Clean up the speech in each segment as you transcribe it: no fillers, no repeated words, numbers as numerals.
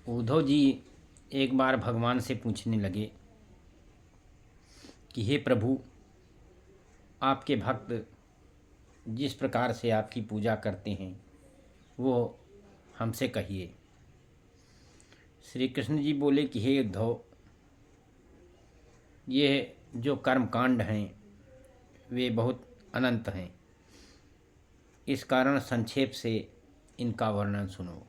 उद्धव जी एक बार भगवान से पूछने लगे कि हे प्रभु, आपके भक्त जिस प्रकार से आपकी पूजा करते हैं वो हमसे कहिए। श्री कृष्ण जी बोले कि हे उद्धव, ये जो कर्म कांड हैं वे बहुत अनंत हैं, इस कारण संक्षेप से इनका वर्णन सुनो।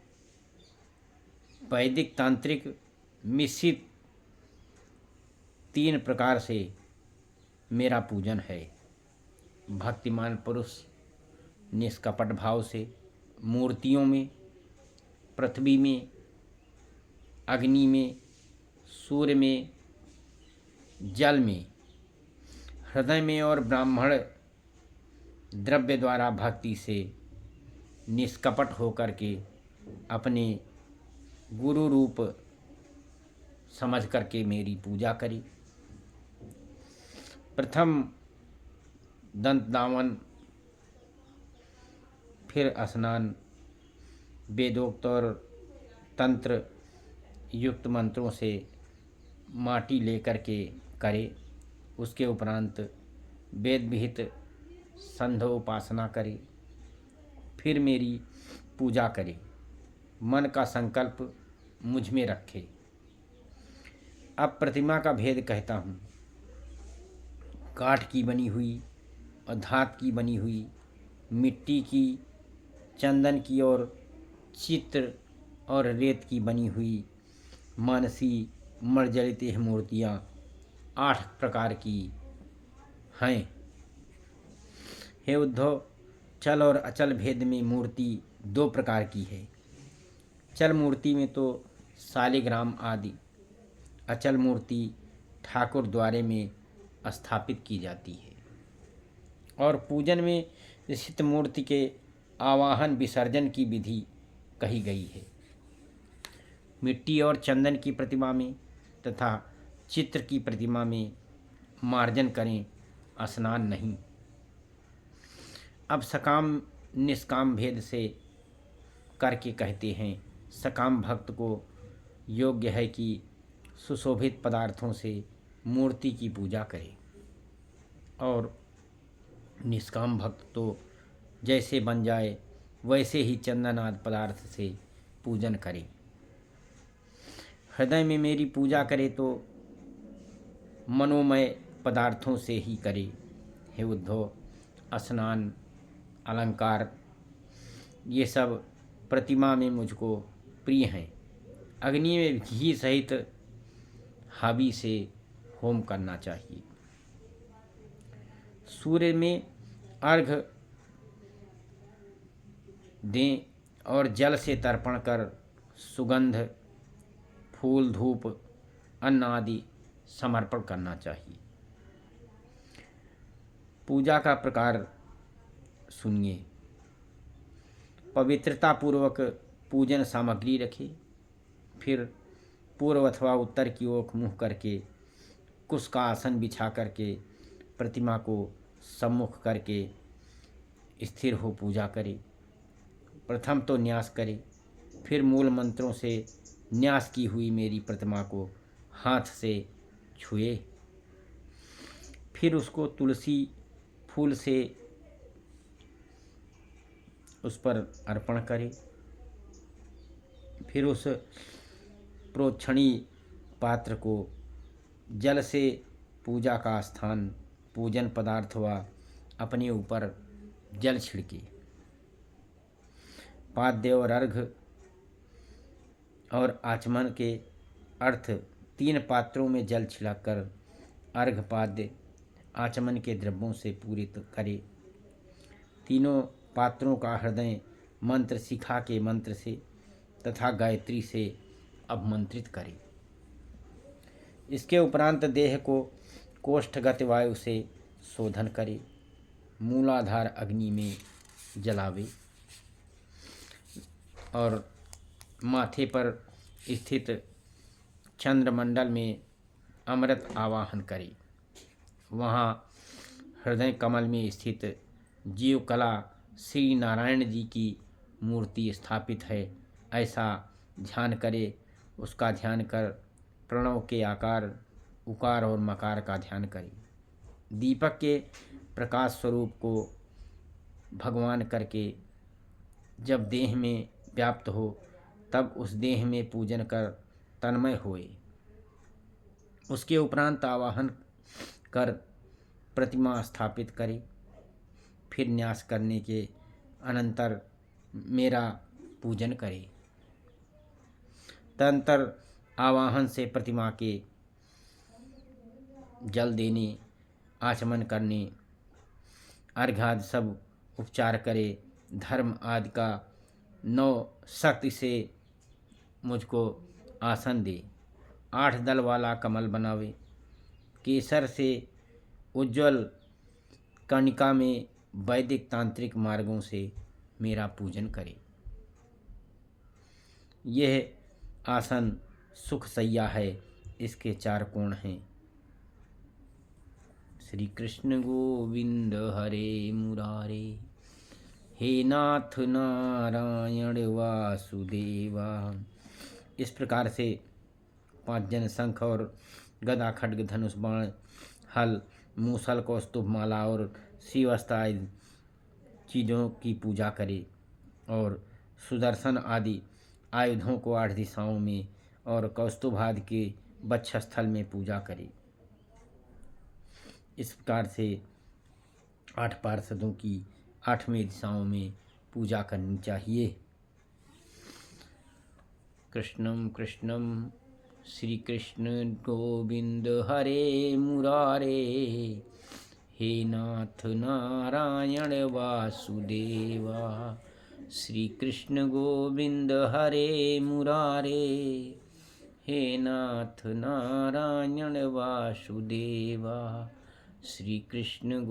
वैदिक तांत्रिक मिश्रित 3 प्रकार से मेरा पूजन है। भक्तिमान पुरुष निष्कपट भाव से मूर्तियों में, पृथ्वी में, अग्नि में, सूर्य में, जल में, हृदय में और ब्राह्मण द्रव्य द्वारा भक्ति से निष्कपट होकर के अपने गुरु रूप समझ करके मेरी पूजा करी। प्रथम दंत दामन, फिर स्नान, वेदोक्त और तंत्र युक्त मंत्रों से माटी लेकर के करे। उसके उपरांत वेद विहित संध्योपासना करे, फिर मेरी पूजा करे। मन का संकल्प मुझ में रखे। अब प्रतिमा का भेद कहता हूँ। काठ की बनी हुई और धात की बनी हुई, मिट्टी की, चंदन की और चित्र और रेत की बनी हुई मानसी मर्जलित यह मूर्तियाँ 8 प्रकार की हैं। हे उद्धव, चल और अचल भेद में मूर्ति 2 प्रकार की है। चल मूर्ति में तो शालिग्राम आदि, अचल मूर्ति ठाकुर द्वारे में स्थापित की जाती है और पूजन में स्थित मूर्ति के आवाहन विसर्जन की विधि कही गई है। मिट्टी और चंदन की प्रतिमा में तथा चित्र की प्रतिमा में मार्जन करें, स्नान नहीं। अब सकाम निष्काम भेद से करके कहते हैं। सकाम भक्त को योग्य है कि सुशोभित पदार्थों से मूर्ति की पूजा करे और निष्काम भक्त तो जैसे बन जाए वैसे ही चंदन आदि पदार्थ से पूजन करे। हृदय में मेरी पूजा करे तो मनोमय पदार्थों से ही करे। हे उद्धव, स्नान, अलंकार ये सब प्रतिमा में मुझको प्रिय हैं। अग्नि में घी सहित हावी से होम करना चाहिए। सूर्य में अर्घ दें और जल से तर्पण कर सुगंध, फूल, धूप, अन्न आदि समर्पण करना चाहिए। पूजा का प्रकार सुनिए। पवित्रता पूर्वक पूजन सामग्री रखें। फिर पूर्व अथवा उत्तर की ओर मुँह करके कुश का आसन बिछा करके प्रतिमा को सम्मुख करके स्थिर हो पूजा करें। प्रथम तो न्यास करें, फिर मूल मंत्रों से न्यास की हुई मेरी प्रतिमा को हाथ से छुए। फिर उसको तुलसी फूल से उस पर अर्पण करें। फिर उस प्रोक्षणी पात्र को जल से पूजा का स्थान, पूजन पदार्थ व अपने ऊपर जल छिड़के। पाद्य और अर्घ और आचमन के अर्थ 3 पात्रों में जल छिड़ककर अर्घ, पाद्य, आचमन के द्रव्यों से पूरित करे। तीनों पात्रों का हृदय मंत्र शिखा के मंत्र से तथा गायत्री से अभिमंत्रित करे। इसके उपरांत देह को कोष्ठगत वायु से शोधन करे। मूलाधार अग्नि में जलावे और माथे पर स्थित चंद्रमंडल में अमृत आवाहन करे। वहाँ हृदय कमल में स्थित जीव कला श्री नारायण जी की मूर्ति स्थापित है, ऐसा ध्यान करे उसका ध्यान कर प्रणव के आकार उकार और मकार का ध्यान करें। दीपक के प्रकाश स्वरूप को भगवान करके जब देह में व्याप्त हो तब उस देह में पूजन कर तन्मय होए। उसके उपरांत आवाहन कर प्रतिमा स्थापित करे। फिर न्यास करने के अनंतर मेरा पूजन करे। तदंतर आवाहन से प्रतिमा के जल देने, आचमन करने, अर्घ्यादि सब उपचार करे। धर्म आदि का 9 शक्ति से मुझको आसन दे। 8 दल वाला कमल बनावे। केसर से उज्ज्वल कर्णिका में वैदिक तांत्रिक मार्गों से मेरा पूजन करे। यह आसन सुख सैया है। इसके 4 कोण हैं। श्री कृष्ण गोविंद हरे मुरारे, हे नाथ नारायण वासुदेवा। इस प्रकार से 5 जन शंख और गदा खड्ग धनुष बाण हल मूसल कौस्तुभ माला और शिवस्त्र आदि चीज़ों की पूजा करे और सुदर्शन आदि आयुधों को 8 दिशाओं में और कौस्तुभ आदि के वक्षस्थल में पूजा करे। इस प्रकार से 8 पार्षदों की 8वें दिशाओं में पूजा करनी चाहिए। कृष्णम कृष्णम श्री कृष्ण गोविंद हरे मुरारे, हे नाथ नारायण वासुदेवा। श्री कृष्ण गोविंद हरे मुरारे, हे नाथ नारायण वासुदेवा। श्री कृष्ण